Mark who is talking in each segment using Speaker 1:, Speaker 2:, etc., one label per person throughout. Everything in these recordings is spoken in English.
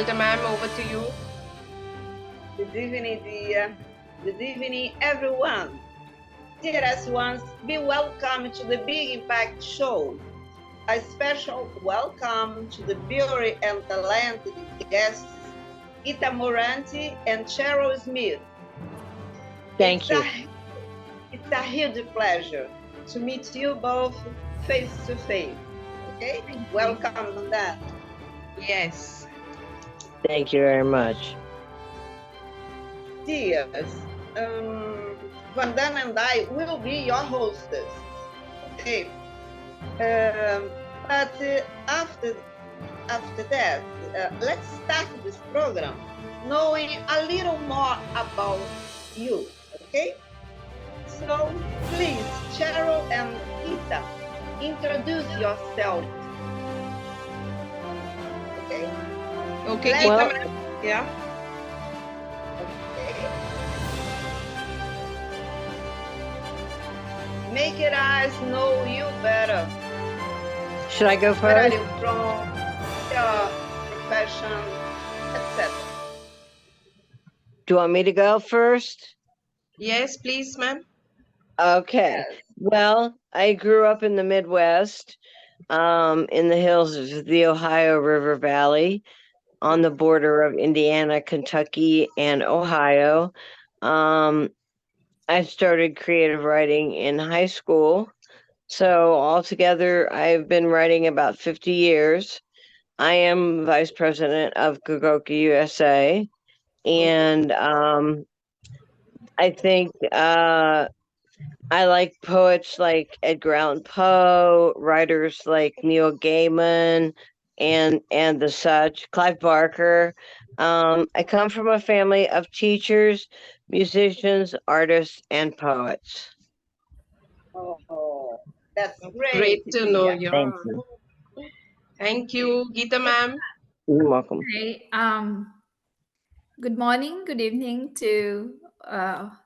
Speaker 1: Gita ma'am, over to you.
Speaker 2: Good evening, dear. Good evening, everyone. Dearest ones, be welcome to the Big Impact Show. A special welcome to the beauty and talented guests, Gita Mohanty and Cheryl Smith.
Speaker 3: Thank you.
Speaker 2: It's a huge pleasure to meet you both face to face. Okay? Welcome on that.
Speaker 1: Yes.
Speaker 3: Thank you very much.
Speaker 2: Dears, Vandana and I will be your hostess. Okay? But after that, let's start this program knowing a little more about you. Okay? So please, Cheryl and Gita, introduce yourself. Okay?
Speaker 1: Okay,
Speaker 2: Let's-
Speaker 1: Gita
Speaker 3: Well-
Speaker 1: ma'am. Yeah.
Speaker 2: Okay. Make it us know you better.
Speaker 3: Should I go
Speaker 2: Where are
Speaker 3: first?
Speaker 2: you from? Your profession, etc.
Speaker 3: Do you want me to go first?
Speaker 1: Yes, please, ma'am.
Speaker 3: Okay.
Speaker 2: Yes.
Speaker 3: Well, I grew up in the Midwest, in the hills of the Ohio River Valley, on the border of Indiana, Kentucky, and Ohio. I started creative writing in high school. So altogether, I've been writing about 50 years. I am vice president of Gogoka USA. And I think I like poets like Edgar Allan Poe, writers like Neil Gaiman, and the such, Clive Barker. I come from a family of teachers, musicians, artists, and poets.
Speaker 2: Oh, that's great.
Speaker 1: Great to know
Speaker 2: Dear.
Speaker 1: you.
Speaker 3: Thank you.
Speaker 1: Thank you, Gita ma'am.
Speaker 3: You're welcome.
Speaker 4: Hey, good morning, good evening to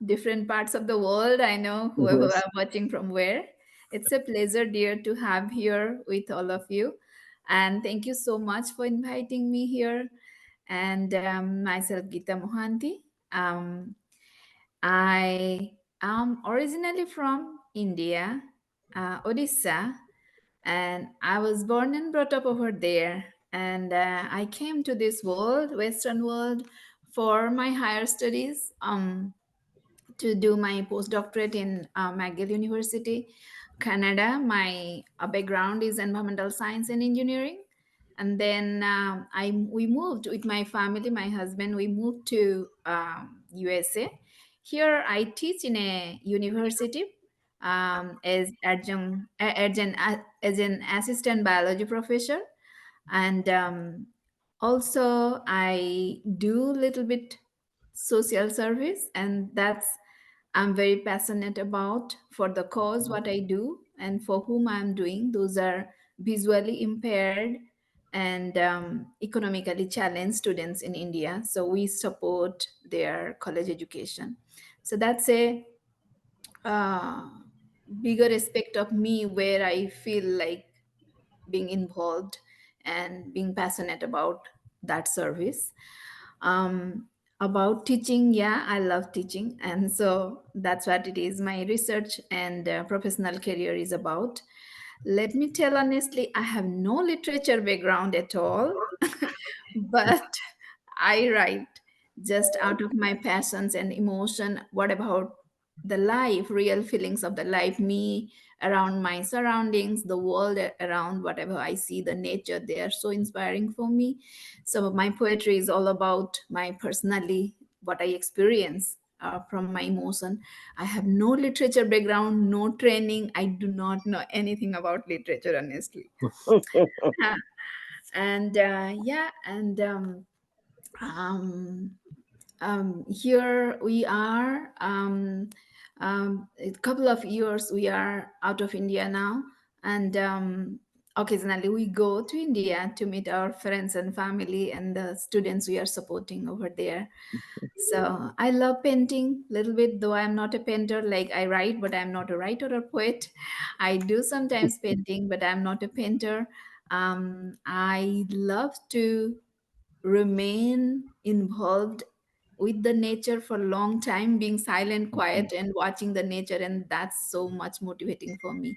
Speaker 4: different parts of the world. I know whoever
Speaker 3: Mhm.
Speaker 4: are watching from where. It's a pleasure, dear, to have here with all of you. And thank you so much for inviting me here. And myself, Gita Mohanty. Um, I am originally from India, Odisha, and I was born and brought up over there. And I came to this world, Western world, for my higher studies, to do my postdoctorate in McGill University, Canada. My background is environmental science and engineering. And then we moved with my family, my husband. We moved to USA. Here, I teach in a university as an assistant biology professor, and also I do a little bit social service, and that's I'm very passionate about for the cause what I do and for whom I'm doing. Those are visually impaired and economically challenged students in India. So we support their college education. So that's a uh, bigger aspect of me where I feel like being involved and being passionate about that service. um, about teaching, yeah, I love teaching, and so that's what it is. My research and professional career is about. Let me tell honestly, I have no literature background at all, but I write just out of my passions and emotion. What about the life, real feelings of the life, me around my surroundings, the world around, whatever I see, the nature, they are so inspiring for me. So my poetry is all about my personally, what I experience from my emotion. I have no literature background, no training. I do not know anything about literature, honestly. And yeah, and um, here we are. A couple of years we are out of India now, and occasionally we go to India to meet our friends and family and the students we are supporting over there. So I love painting a little bit, though I'm not a painter. Like I write, but I'm not a writer or poet. I do sometimes painting, but I'm not a painter. I love to remain involved with the nature for a long time, being silent, quiet, and watching the nature, and that's so much motivating for me.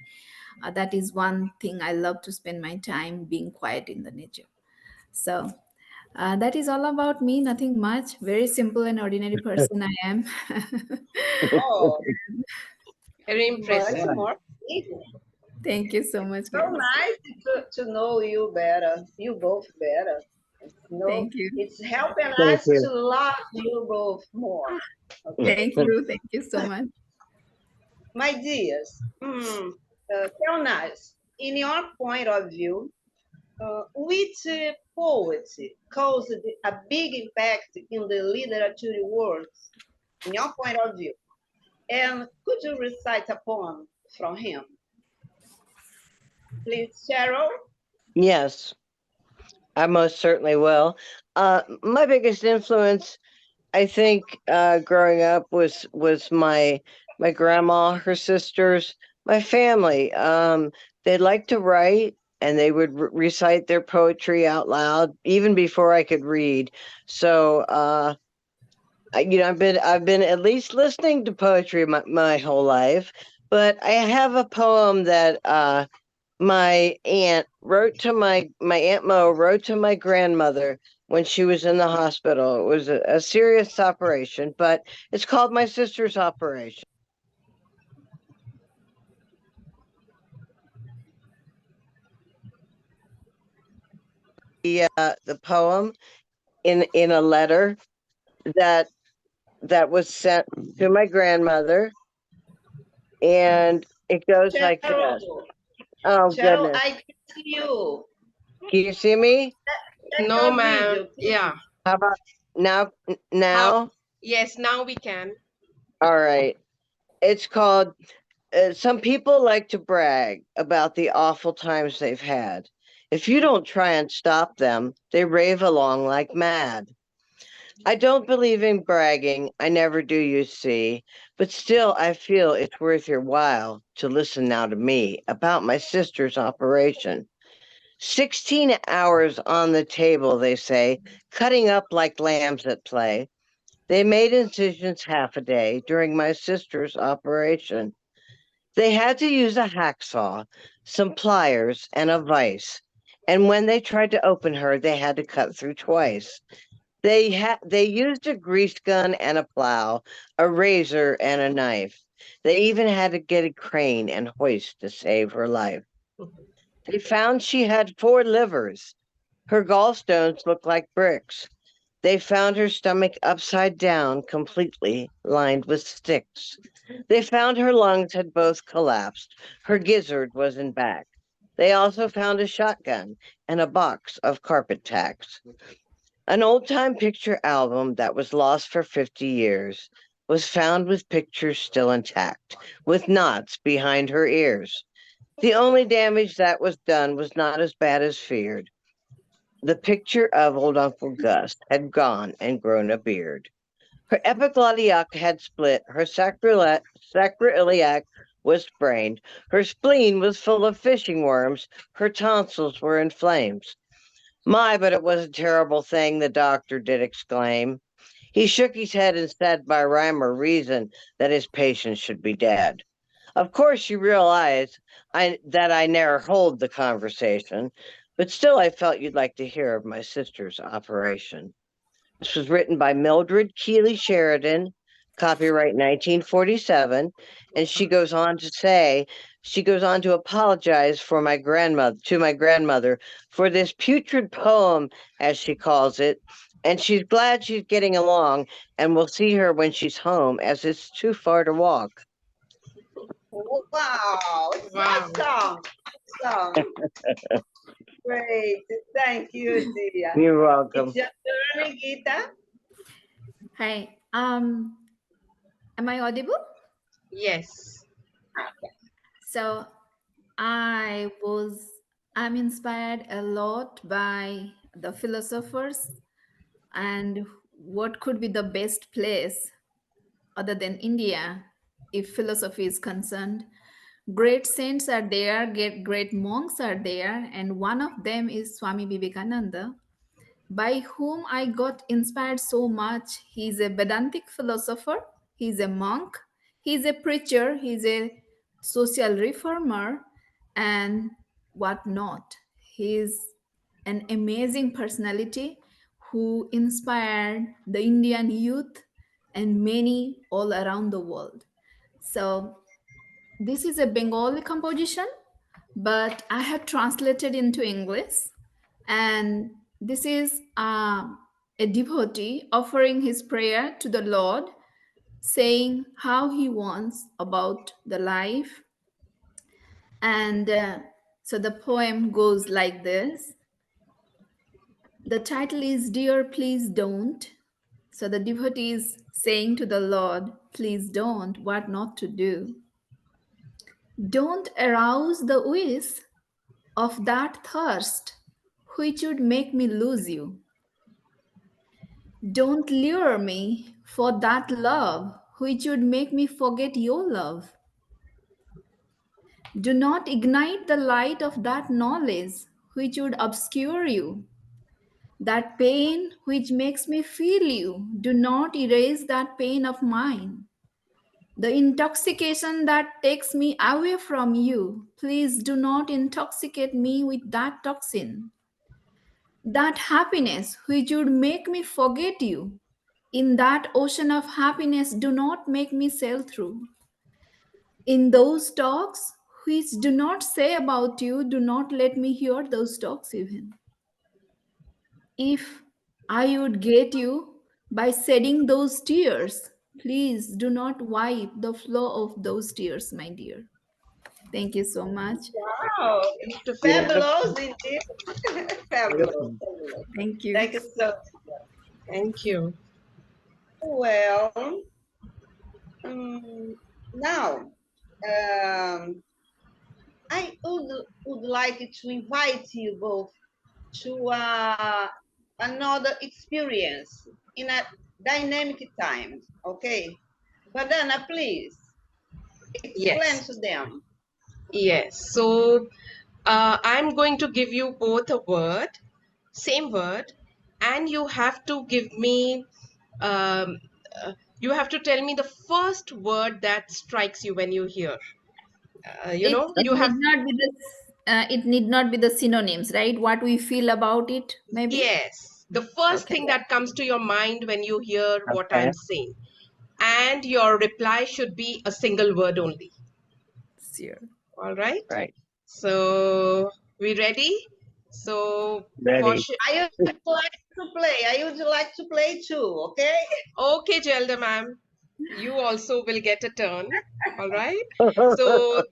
Speaker 4: That is one thing I love, to spend my time being quiet in the nature. So that is all about me. Nothing much. Very simple and ordinary person I am.
Speaker 2: Oh,
Speaker 1: Very
Speaker 2: much
Speaker 1: impressive.
Speaker 2: more people.
Speaker 4: Thank you so much,
Speaker 2: So
Speaker 4: guys.
Speaker 2: nice to know you better, you both better.
Speaker 4: Thank you.
Speaker 2: It's helping
Speaker 3: Thank
Speaker 2: us
Speaker 3: you.
Speaker 2: to love you both more. Okay,
Speaker 4: Thank you. Thank you so much.
Speaker 2: my dears, tell us, in your point of view, which poet caused a big impact in the literature world, in your point of view? And could you recite a poem from him? Please, Cheryl.
Speaker 3: Yes, I most certainly will. My biggest influence, I think, growing up was my grandma, her sisters, my family. They liked to write, and they would recite their poetry out loud even before I could read. So, I've been at least listening to poetry my whole life, but I have a poem that my aunt wrote to my aunt Mo wrote to my grandmother when she was in the hospital. It was a serious operation, but it's called My Sister's Operation. The poem in a letter that that was sent to my grandmother, and it goes like
Speaker 2: Cheryl,
Speaker 3: this. Oh
Speaker 2: Cheryl,
Speaker 3: goodness.
Speaker 2: I can see you.
Speaker 3: Can you see me?
Speaker 2: Check
Speaker 1: No,
Speaker 2: your
Speaker 1: ma'am.
Speaker 2: video,
Speaker 1: Yeah.
Speaker 2: please.
Speaker 3: How about now?
Speaker 1: How?
Speaker 3: Now?
Speaker 1: Yes, now we can.
Speaker 3: All right. It's called Some people like to brag about the awful times they've had. If you don't try and stop them, they rave along like mad. I don't believe in bragging, I never do, you see, but still I feel it's worth your while to listen now to me about my sister's operation. 16 hours on the table, they say, cutting up like lambs at play. They made incisions half a day during my sister's operation. They had to use a hacksaw, some pliers, and a vise. And when they tried to open her, they had to cut through twice. They used a grease gun and a plow, a razor and a knife. They even had to get a crane and hoist to save her life. They found she had 4 livers. Her gallstones looked like bricks. They found her stomach upside down, completely lined with sticks. They found her lungs had both collapsed. Her gizzard was in back. They also found a shotgun and a box of carpet tacks. An old time picture album that was lost for 50 years was found with pictures still intact, with knots behind her ears. The only damage that was done was not as bad as feared. The picture of old Uncle Gus had gone and grown a beard. Her epiglottiac had split, her sacroiliac was sprained, her spleen was full of fishing worms, her tonsils were in flames. My, but it was a terrible thing, the doctor did exclaim. He shook his head and said by rhyme or reason that his patient should be dead. Of course, you realize that I ne'er hold the conversation, but still I felt you'd like to hear of my sister's operation. This was written by Mildred Keeley Sheridan, copyright 1947, and she goes on to apologize for my grandmother for this putrid poem, as she calls it, and she's glad she's getting along, and we'll see her when she's home, as it's too far to walk.
Speaker 2: Wow, it's
Speaker 1: Wow.
Speaker 2: awesome. Awesome. Great. Thank you, dear.
Speaker 3: You're
Speaker 2: It's
Speaker 3: welcome.
Speaker 2: your turn, Gita.
Speaker 4: Hi. Am I audible?
Speaker 1: Yes.
Speaker 4: So I'm inspired a lot by the philosophers, and what could be the best place other than India if philosophy is concerned. Great saints are there, great monks are there, and one of them is Swami Vivekananda. by whom I got inspired so much. He's a Vedantic philosopher, he's a monk, he's a preacher, he's a social reformer, and whatnot. He's an amazing personality who inspired the Indian youth and many all around the world. So, this is a Bengali composition, but I have translated into English. And this is a devotee offering his prayer to the Lord, saying how he wants about the life. And so the poem goes like this. The title is Dear, Please Don't. So the devotee is saying to the Lord, please don't, what not to do. Don't arouse the wish of that thirst which would make me lose you. Don't lure me for that love which would make me forget your love. Do not ignite the light of that knowledge which would obscure you. That pain which makes me feel you, do not erase that pain of mine. The intoxication that takes me away from you, please do not intoxicate me with that toxin. That happiness which would make me forget you, in that ocean of happiness, do not make me sail through. In those talks which do not say about you, do not let me hear those talks even. If I would get you by shedding those tears, please do not wipe the flow of those tears, my dear. Thank you so much.
Speaker 2: Wow,
Speaker 1: Beautiful.
Speaker 2: fabulous
Speaker 3: Beautiful.
Speaker 2: indeed. Fabulous,
Speaker 3: Beautiful.
Speaker 2: fabulous.
Speaker 4: Thank you.
Speaker 2: Thank you so much.
Speaker 1: Thank you.
Speaker 2: Well, now I would like to invite you both to another experience in a dynamic time. Okay, Vadana, please explain
Speaker 1: Yes.
Speaker 2: to them.
Speaker 1: Yes. So I'm going to give you both a word, same word, and you have to give me, um, you have to tell me the first word that strikes you when you hear.
Speaker 4: It
Speaker 1: You have,
Speaker 4: need not be it need not be the synonyms, right? What we feel about it, maybe.
Speaker 1: yes, the first
Speaker 4: Okay,
Speaker 1: thing that comes to your mind when you hear what
Speaker 3: Okay.
Speaker 1: I'm saying. And your reply should be a single word only.
Speaker 4: sure.
Speaker 1: All right.
Speaker 3: Right.
Speaker 1: So we ready? So for
Speaker 3: Ready.
Speaker 2: I would like to play. I would like to play too. Okay.
Speaker 1: okay, Jelda ma'am, you also will get a turn. All right. So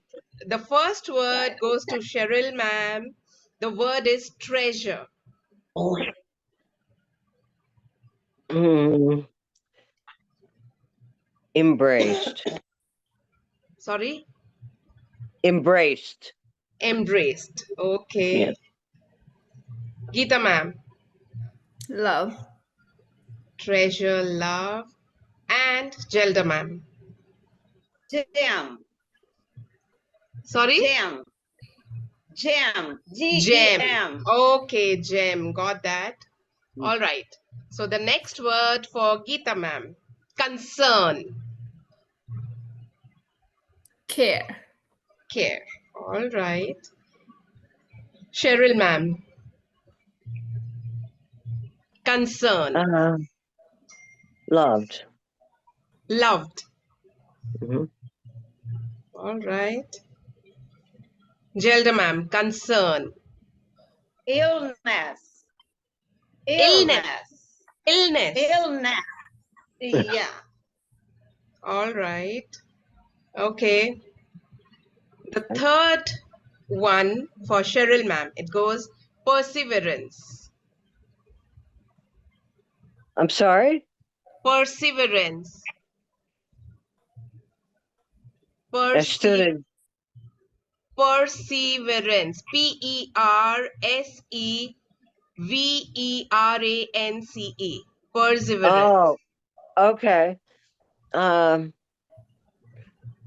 Speaker 1: the first word goes to Cheryl ma'am. The word is treasure.
Speaker 3: Mm, embraced.
Speaker 1: Sorry,
Speaker 3: Embraced.
Speaker 1: embraced.
Speaker 3: Yeah.
Speaker 1: Okay. Gita ma'am,
Speaker 4: Love.
Speaker 1: treasure, love, and Jelda ma'am.
Speaker 2: Jam,
Speaker 1: Sorry,
Speaker 2: jam, jam.
Speaker 1: gem.
Speaker 2: GEM.
Speaker 1: Okay, gem. Got that. All right. So the next word for Geeta ma'am, concern,
Speaker 4: Care.
Speaker 1: care. All right. Cheryl ma'am, concern,
Speaker 3: Uh, loved.
Speaker 1: loved.
Speaker 3: Mhm.
Speaker 1: All right. Jelda ma'am, concern,
Speaker 2: Illness,
Speaker 1: illness,
Speaker 2: illness,
Speaker 1: illness.
Speaker 2: illness. Yeah.
Speaker 1: All right. Okay. The third one for Cheryl ma'am, it goes perseverance,
Speaker 3: I'm sorry.
Speaker 1: perseverance,
Speaker 3: I stood
Speaker 1: perse,
Speaker 3: in.
Speaker 1: perseverance, Perverance, perseverance,
Speaker 3: Oh, okay. Um,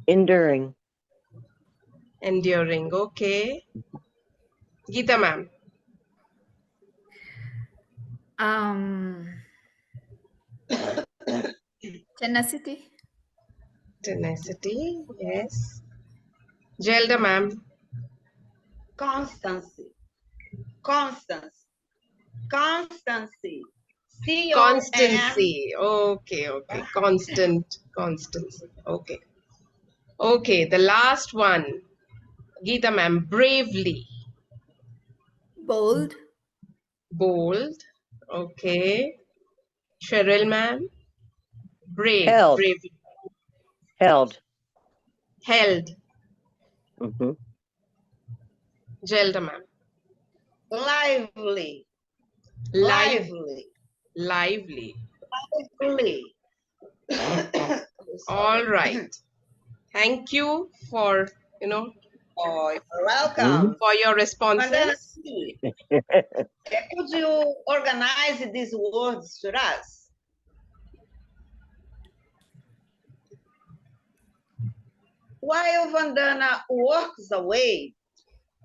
Speaker 3: enduring.
Speaker 1: enduring. Okay. Geeta ma'am,
Speaker 4: Um, Tenacity.
Speaker 1: Tenacity, yes. Gelda, ma'am.
Speaker 2: Constancy. Constancy. Constancy. CON.
Speaker 1: Constancy. Okay, okay. Constancy. Okay. Okay, the last one. Gita, ma'am. Bravely.
Speaker 4: Bold.
Speaker 1: Bold. Okay. Cheryl, ma'am. Brave.
Speaker 3: Held.
Speaker 1: Brave.
Speaker 3: Held.
Speaker 1: Held.
Speaker 3: Hmm.
Speaker 1: Gelda, ma'am.
Speaker 2: Lively.
Speaker 1: Live.
Speaker 2: Lively.
Speaker 1: Lively.
Speaker 2: Lively.
Speaker 1: All
Speaker 2: Sorry.
Speaker 1: right. Thank you for,
Speaker 2: Oh, you're
Speaker 3: Hmm.
Speaker 2: welcome.
Speaker 1: for your
Speaker 2: And then
Speaker 1: responses.
Speaker 2: see, could you organize these words for us? While Vandana walks away,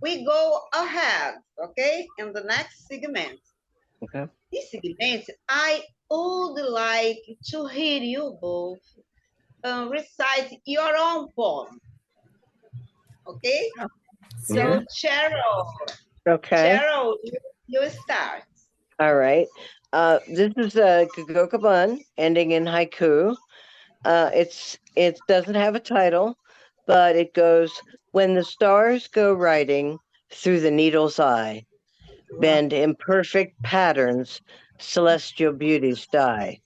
Speaker 2: we go ahead, okay? In the next segment.
Speaker 3: Okay.
Speaker 2: This segment, I would like to hear you both recite your own poem, okay?
Speaker 3: Mhm.
Speaker 2: So, Cheryl,
Speaker 3: Okay.
Speaker 2: Cheryl, you start.
Speaker 3: All right. This is a Gagokabun ending in haiku. It doesn't have a title, but it goes, when the stars go riding through the needle's eye,
Speaker 1: Wow.
Speaker 3: bend imperfect patterns, celestial beauties die.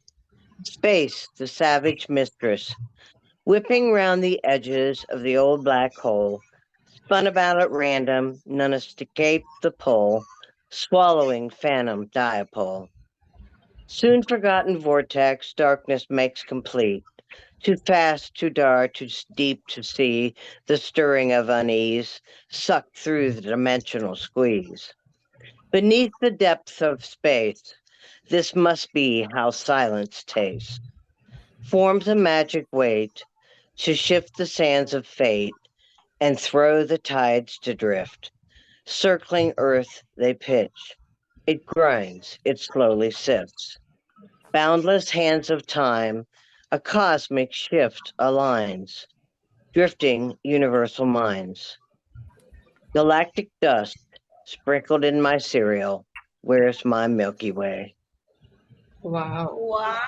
Speaker 3: Space, the savage mistress, whipping round the edges of the old black hole, spun about at random, none escaped the pull, swallowing phantom diapole. Soon forgotten vortex, darkness makes complete. Too fast, too dark, too deep to see the stirring of unease, sucked through the dimensional squeeze. Beneath the depths of space, this must be how silence tastes. Forms a magic weight to shift the sands of fate and throw the tides to drift. Circling earth, they pitch. It grinds, it slowly sifts. Boundless hands of time, a cosmic shift aligns, drifting universal minds. Galactic dust sprinkled in my cereal. Where's my Milky Way?
Speaker 1: Wow.
Speaker 2: Wow,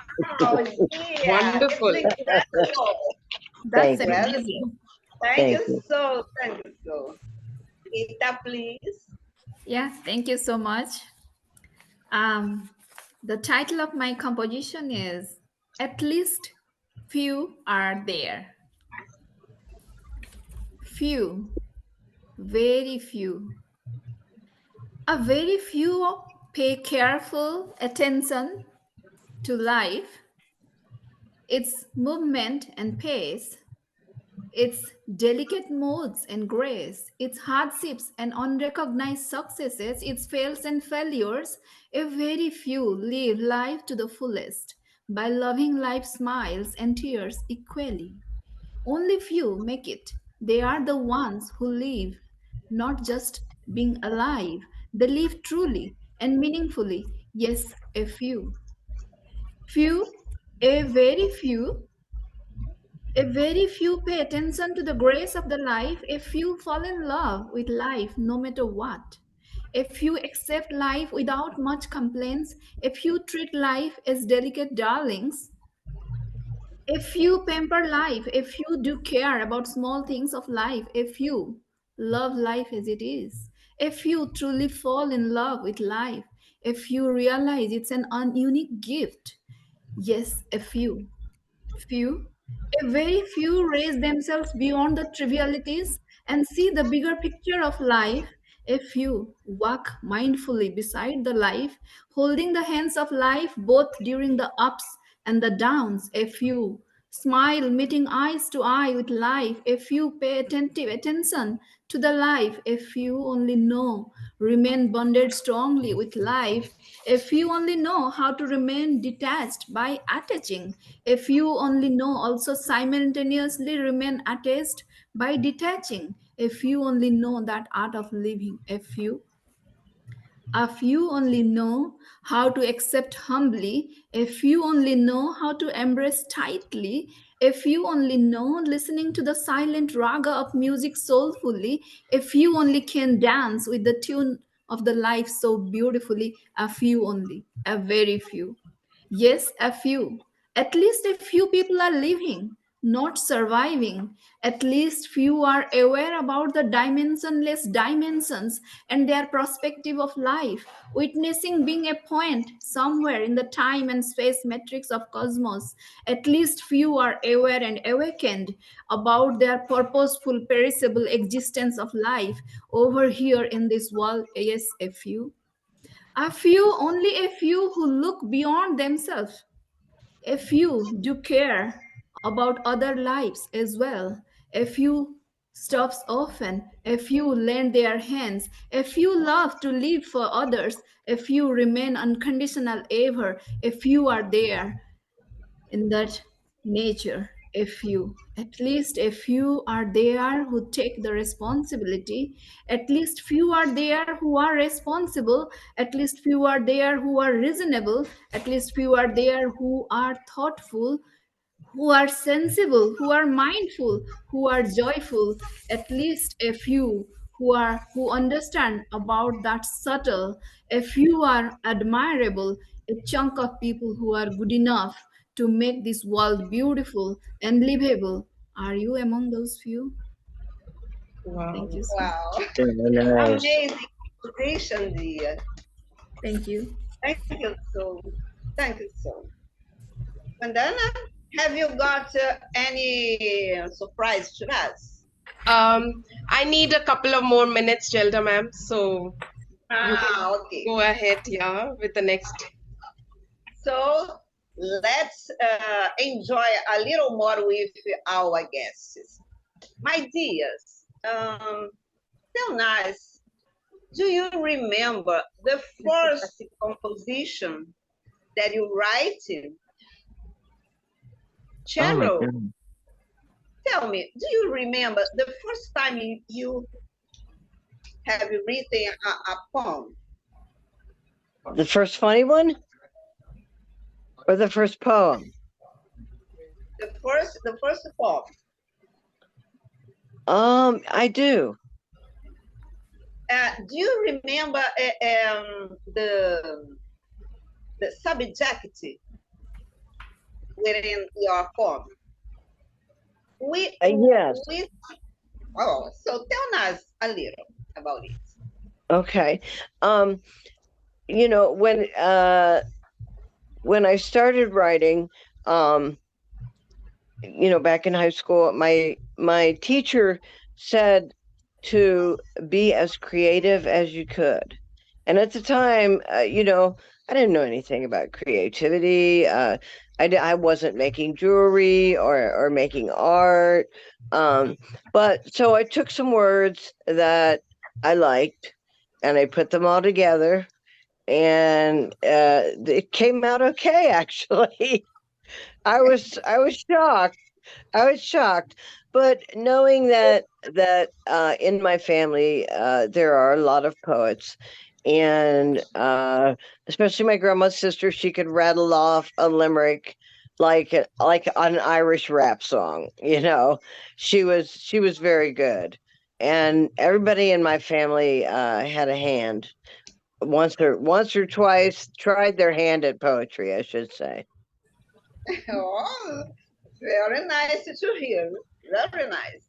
Speaker 2: yeah, it's
Speaker 1: Wonderful.
Speaker 2: incredible.
Speaker 4: That's
Speaker 3: Thank you.
Speaker 2: Incredible.
Speaker 4: amazing.
Speaker 3: Thank you.
Speaker 2: Thank you so. Gita, please.
Speaker 4: Yeah, thank you so much. Um, the title of my composition is At Least Few Are There. Few, very few. A very few pay careful attention to life, its movement and pace, its delicate moods and grace, its hardships and unrecognized successes, its fails and failures. A very few live life to the fullest by loving life's smiles and tears equally. Only few make it. They are the ones who live, not just being alive, they live truly and meaningfully. Yes, a few. Few, a very few, a very few pay attention to the grace of the life. A few fall in love with life no matter what. A few accept life without much complaints. A few treat life as delicate darlings. A few pamper life. A few do care about small things of life. A few love life as it is. A few truly fall in love with life. A few realize it's an unique gift. Yes, a few. Few, a very few raise themselves beyond the trivialities and see the bigger picture of life. A few walk mindfully beside the life, holding the hands of life both during the ups and the downs. A few smile, meeting eyes to eye with life. A few pay attentive attention to the life. A few only know, remain bonded strongly with life. A few only know how to remain detached by attaching. A few only know also simultaneously remain attached by detaching. A few only know that art of living. A few A few only know how to accept humbly. A few only know how to embrace tightly. A few only know listening to the silent raga of music soulfully. A few only can dance with the tune of the life so beautifully. A few only, a very few. Yes, a few. At least a few people are living, not surviving. At least few are aware about the dimensionless dimensions and their perspective of life, witnessing being a point somewhere in the time and space matrix of cosmos. At least few are aware and awakened about their purposeful, perishable existence of life over here in this world. Yes, a few. A few, only a few who look beyond themselves. A few do care about other lives as well. A few stops often. A few lend their hands. A few love to live for others. A few remain unconditional ever. A few are there in that nature. A few, at least a few are there who take the responsibility. At least few are there who are responsible. At least few are there who are reasonable. At least few are there who are thoughtful, who are sensible, who are mindful, who are joyful. At least a few who understand about that subtle. A few are admirable, a chunk of people who are good enough to make this world beautiful and livable. Are you among those few?
Speaker 1: Wow.
Speaker 4: Thank you, sir.
Speaker 2: Wow.
Speaker 3: Very nice.
Speaker 2: Amazing presentation, dear.
Speaker 4: Thank you.
Speaker 2: Thank you so. Thank you so. Vandana, have you got any surprise to us?
Speaker 1: I need a couple of more minutes, Gelda ma'am. So you can
Speaker 2: Okay.
Speaker 1: go ahead, yeah, with the next.
Speaker 2: So let's enjoy a little more with our guests. My dears, tell us, do you remember the first composition that you write?
Speaker 3: Oh my
Speaker 2: Cheryl,
Speaker 3: God.
Speaker 2: tell me, do you remember the first time you have written a poem?
Speaker 3: The first funny one or the first poem?
Speaker 2: The first poem.
Speaker 3: I do.
Speaker 2: Do you remember the subject within your poem? We
Speaker 3: Yes.
Speaker 2: we oh, so tell us a little about it.
Speaker 3: Okay. Um, you know, when I started writing, um, back in high school, my teacher said to be as creative as you could. And at the time, I didn't know anything about creativity. I wasn't making jewelry or making art. But so I took some words that I liked and I put them all together, and it came out okay, actually. I was shocked. I was shocked, but knowing that in my family there are a lot of poets, and especially my grandma's sister, she could rattle off a limerick like an Irish rap song. She was very good, and everybody in my family had a hand once or twice tried their hand at poetry, I should say.
Speaker 2: Oh, very nice to hear. Very nice.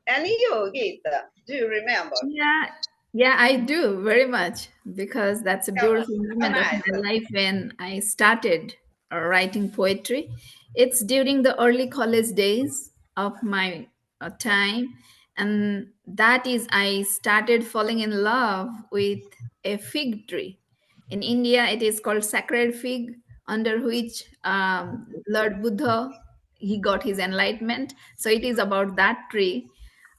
Speaker 2: And you, Gita, do you remember?
Speaker 4: Yeah, yeah, I do very much because that's a
Speaker 2: Tell us.
Speaker 4: beautiful moment of
Speaker 2: Nice.
Speaker 4: my life when I started writing poetry. It's during the early college days of my time, and that is I started falling in love with a fig tree. In India, it is called sacred fig, under which Lord Buddha he got his enlightenment. So it is about that tree.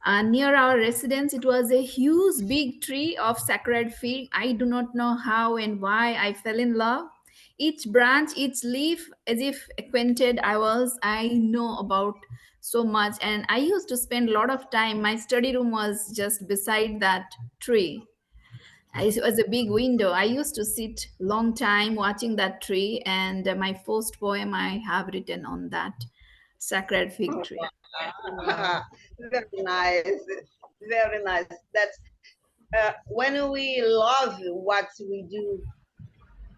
Speaker 4: Near our residence, it was a huge, big tree of sacred fig. I do not know how and why I fell in love. Each branch, each leaf, as if acquainted I was, I know about so much. And I used to spend a lot of time. My study room was just beside that tree, it was a big window. I used to sit long time watching that tree, and my first poem I have written on that sacred fig tree.
Speaker 2: Very nice, very nice. That's when we love what we do,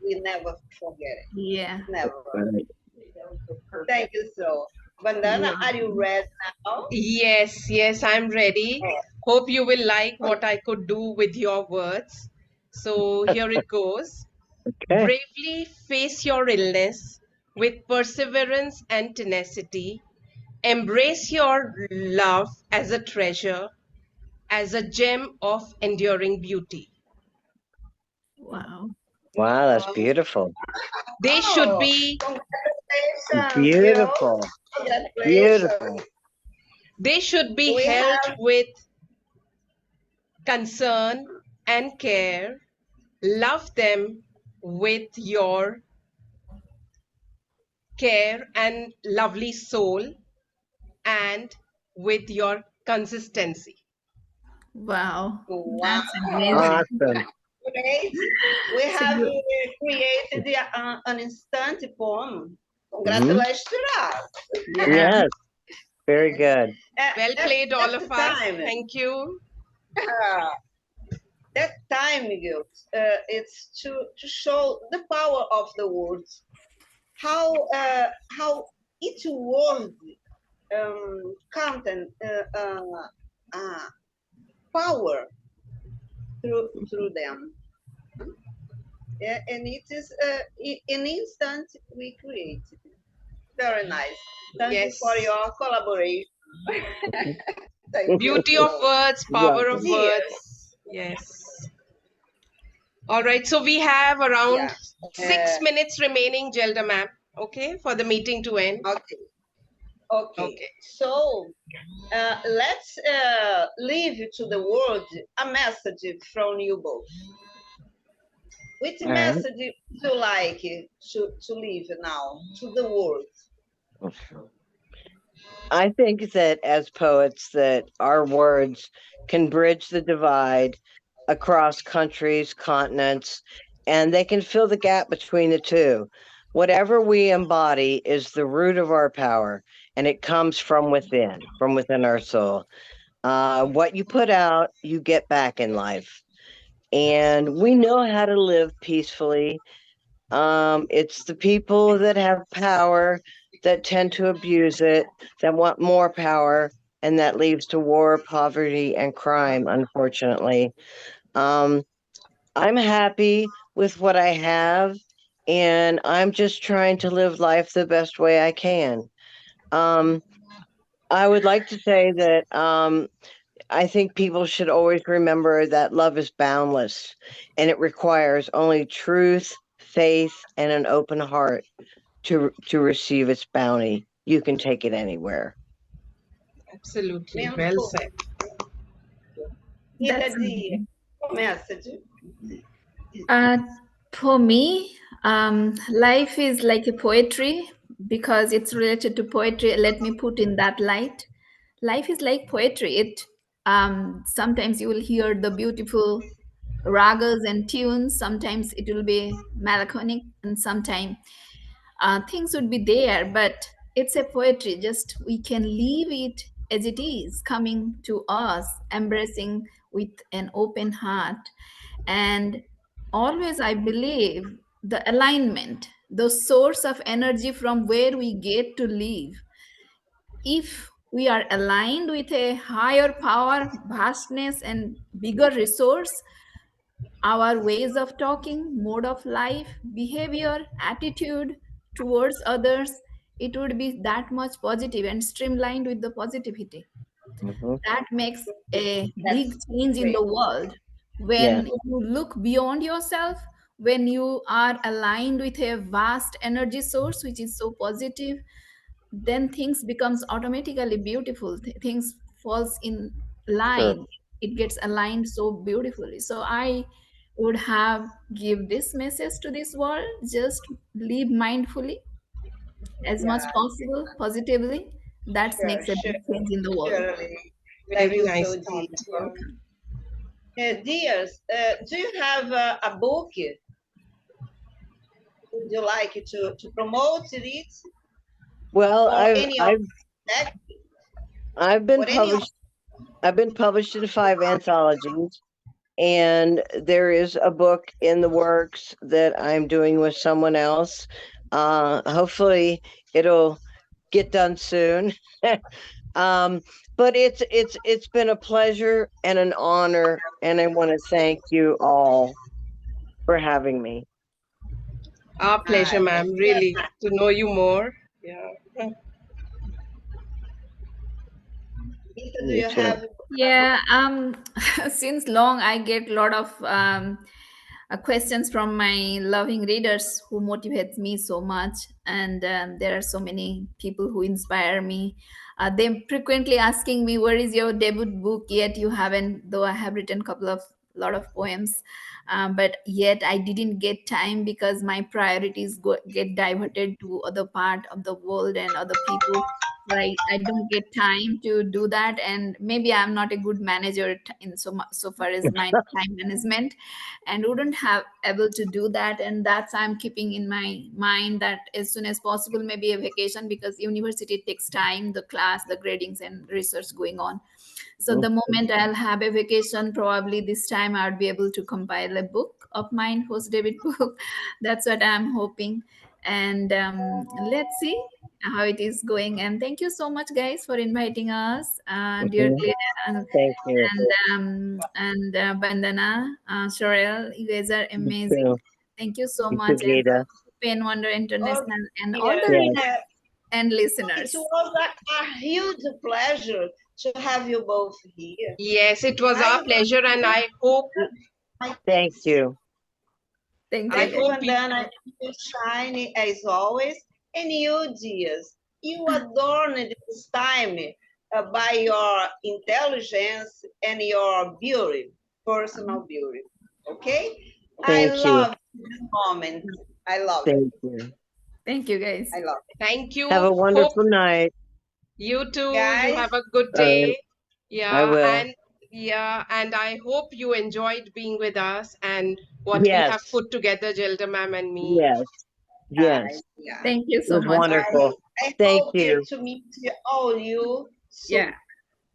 Speaker 2: we never forget it.
Speaker 4: Yeah.
Speaker 2: Never.
Speaker 3: Right.
Speaker 2: Thank you so. Bandana, are you ready now?
Speaker 1: Yes, yes, I'm ready. Hope you will like what I could do with your words. So here it goes.
Speaker 3: Okay.
Speaker 1: Bravely face your illness with perseverance and tenacity. Embrace your love as a treasure, as a gem of enduring beauty.
Speaker 4: Wow.
Speaker 3: Wow, that's beautiful.
Speaker 1: They should
Speaker 2: Oh,
Speaker 1: be
Speaker 2: congratulations, girl.
Speaker 3: Beautiful.
Speaker 2: Congratulations.
Speaker 3: Beautiful.
Speaker 1: they should be
Speaker 2: We
Speaker 1: held
Speaker 2: have
Speaker 1: with concern and care. Love them with your care and lovely soul and with your consistency.
Speaker 4: Wow.
Speaker 2: wow,
Speaker 4: That's amazing.
Speaker 3: Awesome.
Speaker 2: great. We
Speaker 4: So
Speaker 2: have
Speaker 4: you,
Speaker 2: created an instant poem.
Speaker 3: Hmm.
Speaker 2: Congratulations to us.
Speaker 4: yeah.
Speaker 3: Yes, very good.
Speaker 1: Well played, all
Speaker 2: That's
Speaker 1: of
Speaker 2: the
Speaker 1: us.
Speaker 2: time.
Speaker 1: Thank you.
Speaker 2: That time, girls. It's to show the power of the words. How each word content power through them. Yeah, and it is an instant we create. Very nice. Thank you
Speaker 1: Yes.
Speaker 2: for your collaboration. Thank you
Speaker 1: Beauty of
Speaker 2: so.
Speaker 1: words, power of
Speaker 3: Welcome.
Speaker 2: Dear,
Speaker 1: words. Yes. All right. So we have around
Speaker 2: yeah.
Speaker 1: 6 minutes remaining, Gelda ma'am. Okay, for the meeting to end.
Speaker 2: Okay. Okay.
Speaker 1: Okay.
Speaker 2: So let's leave to the world a message from you both. Which
Speaker 3: All right.
Speaker 2: message would you like to leave now to the world?
Speaker 3: I think that as poets that our words can bridge the divide across countries, continents, and they can fill the gap between the two. Whatever we embody is the root of our power, and it comes from within our soul. What you put out, you get back in life. And we know how to live peacefully. It's the people that have power that tend to abuse it, that want more power, and that leads to war, poverty, and crime, unfortunately. Um, I'm happy with what I have, and I'm just trying to live life the best way I can. Um, I would like to say that I think people should always remember that love is boundless and it requires only truth, faith, and an open heart to receive its bounty. You can take it anywhere.
Speaker 1: Absolutely. Well
Speaker 2: Beautiful.
Speaker 1: said.
Speaker 2: Gita,
Speaker 4: That's
Speaker 2: the message.
Speaker 4: uh, for me, life is like a poetry because it's related to poetry. Let me put in that light. Life is like poetry. It sometimes you will hear the beautiful ragas and tunes. Sometimes it will be melancholic, and sometimes things would be there, but it's a poetry. Just we can leave it as it is, coming to us, embracing with an open heart. And always, I believe the alignment, the source of energy from where we get to live. If we are aligned with a higher power, vastness, and bigger resource, our ways of talking, mode of life, behavior, attitude towards others, it would be that much positive and streamlined with the positivity.
Speaker 3: Hmm.
Speaker 4: That makes a big
Speaker 2: That's
Speaker 4: change in
Speaker 2: great.
Speaker 4: the world.
Speaker 3: Yes.
Speaker 4: When you look beyond yourself, when you are aligned with a vast energy source which is so positive, then things becomes automatically beautiful. Things falls in
Speaker 3: Sure.
Speaker 4: line. It gets aligned so beautifully. So I would have give this message to this world: just live mindfully as much
Speaker 2: Yeah,
Speaker 4: possible, positively. That
Speaker 2: sure,
Speaker 4: makes a
Speaker 2: sure,
Speaker 4: big change in the world.
Speaker 2: surely. Thank
Speaker 1: Very
Speaker 2: you
Speaker 1: nice
Speaker 2: so,
Speaker 1: thought.
Speaker 2: Gita.
Speaker 4: Welcome.
Speaker 2: Dears, do you have a book would you like to promote it
Speaker 3: Well,
Speaker 2: or any of that
Speaker 3: I've been
Speaker 2: or any of
Speaker 3: published. I've been published in 5 anthologies, and there is a book in the works that I'm doing with someone else. Hopefully, it'll get done soon. um, but it's been a pleasure and an honor, and I want to thank you all for having me.
Speaker 1: Our pleasure, ma'am. Really, to know you more. Yeah.
Speaker 2: Gita, do
Speaker 3: You
Speaker 2: you
Speaker 3: too.
Speaker 2: have
Speaker 4: Yeah, since long I get a lot of questions from my loving readers who motivates me so much, and there are so many people who inspire me. They frequently asking me, "Where is your debut book?" Yet you haven't, though I have written couple of lot of poems, but yet I didn't get time because my priorities get diverted to other part of the world and other people. I don't get time to do that, and maybe I'm not a good manager in so far as my time management, and wouldn't have able to do that. And that's I'm keeping in my mind that as soon as possible, maybe a vacation, because university takes time, the class, the gradings and research going on. So the moment I'll have a vacation, probably this time I'll be able to compile a book of mine, post debut book. That's what I'm hoping. And let's see how it is going. And thank you so much, guys, for inviting us, dear
Speaker 3: Mhm.
Speaker 4: Glenn
Speaker 3: Thank you.
Speaker 4: and Bandana, Cheryl. You guys are
Speaker 3: You
Speaker 4: amazing.
Speaker 3: too.
Speaker 4: Thank you so
Speaker 3: You too,
Speaker 4: much, and
Speaker 3: Gita.
Speaker 4: Pen Wonder
Speaker 2: oh,
Speaker 4: International, and all the
Speaker 2: dear,
Speaker 3: Yes.
Speaker 4: readers and
Speaker 2: it
Speaker 4: listeners.
Speaker 2: was a huge pleasure to have you both here.
Speaker 1: Yes, it was our
Speaker 2: I
Speaker 1: pleasure, and I hope
Speaker 2: my
Speaker 3: Thank you.
Speaker 4: Thank
Speaker 1: I
Speaker 4: you,
Speaker 2: thank you,
Speaker 4: guys.
Speaker 1: hope you.
Speaker 2: Vandana. You shine as always, and you, dears, you adorn this time by your intelligence and your beauty, personal beauty. Okay, I
Speaker 3: Thank you.
Speaker 2: love this moment. I love it.
Speaker 3: Thank you.
Speaker 4: Thank you, guys.
Speaker 2: I love
Speaker 1: Thank
Speaker 3: Have
Speaker 1: you.
Speaker 3: a
Speaker 1: Hope
Speaker 3: wonderful night.
Speaker 1: you
Speaker 2: it,
Speaker 1: too. You
Speaker 2: guys.
Speaker 1: have a good
Speaker 3: All right.
Speaker 1: day.
Speaker 3: I
Speaker 1: Yeah,
Speaker 3: will.
Speaker 1: and yeah, and I hope you enjoyed being with us and what we have
Speaker 3: Yes.
Speaker 1: put together, Jelda ma'am and me.
Speaker 3: Yes. Yes.
Speaker 2: Guys, yeah.
Speaker 4: Thank you
Speaker 3: It
Speaker 4: so
Speaker 3: was
Speaker 4: much.
Speaker 3: wonderful.
Speaker 2: I
Speaker 3: Thank
Speaker 2: hope
Speaker 3: you.
Speaker 2: to meet all you
Speaker 4: Yeah,
Speaker 2: soon.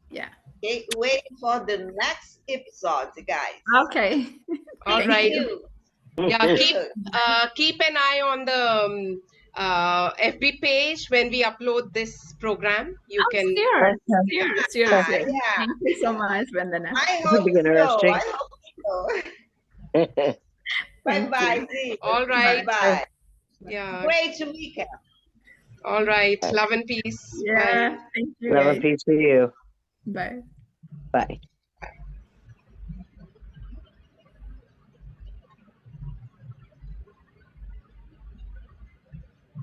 Speaker 4: yeah.
Speaker 2: Okay, waiting for the next episode, guys.
Speaker 4: Okay.
Speaker 1: All
Speaker 4: Thank
Speaker 1: right.
Speaker 4: you.
Speaker 2: You.
Speaker 1: Yeah,
Speaker 2: Good.
Speaker 1: keep an eye on the FB page when we upload this program. You
Speaker 4: Oh,
Speaker 1: can.
Speaker 4: sure, sure, sure,
Speaker 2: Ah,
Speaker 4: sure.
Speaker 2: yeah,
Speaker 4: Thank you so much, Vandana.
Speaker 2: I
Speaker 3: This will
Speaker 2: hope
Speaker 3: be
Speaker 2: so.
Speaker 3: interesting.
Speaker 2: I hope so. Bye
Speaker 4: Thank
Speaker 2: bye,
Speaker 4: you.
Speaker 2: Z.
Speaker 1: All
Speaker 2: Bye
Speaker 1: right.
Speaker 3: Bye.
Speaker 2: bye.
Speaker 1: Yeah.
Speaker 2: Great weekend.
Speaker 1: All right. Love and peace. Bye.
Speaker 4: Yeah, thank you,
Speaker 3: Love and
Speaker 4: guys.
Speaker 3: peace to you.
Speaker 4: Bye.
Speaker 3: Bye.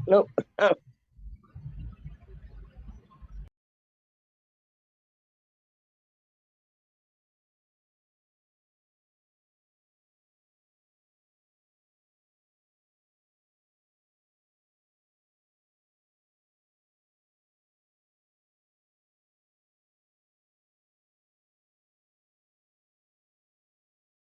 Speaker 3: Nope.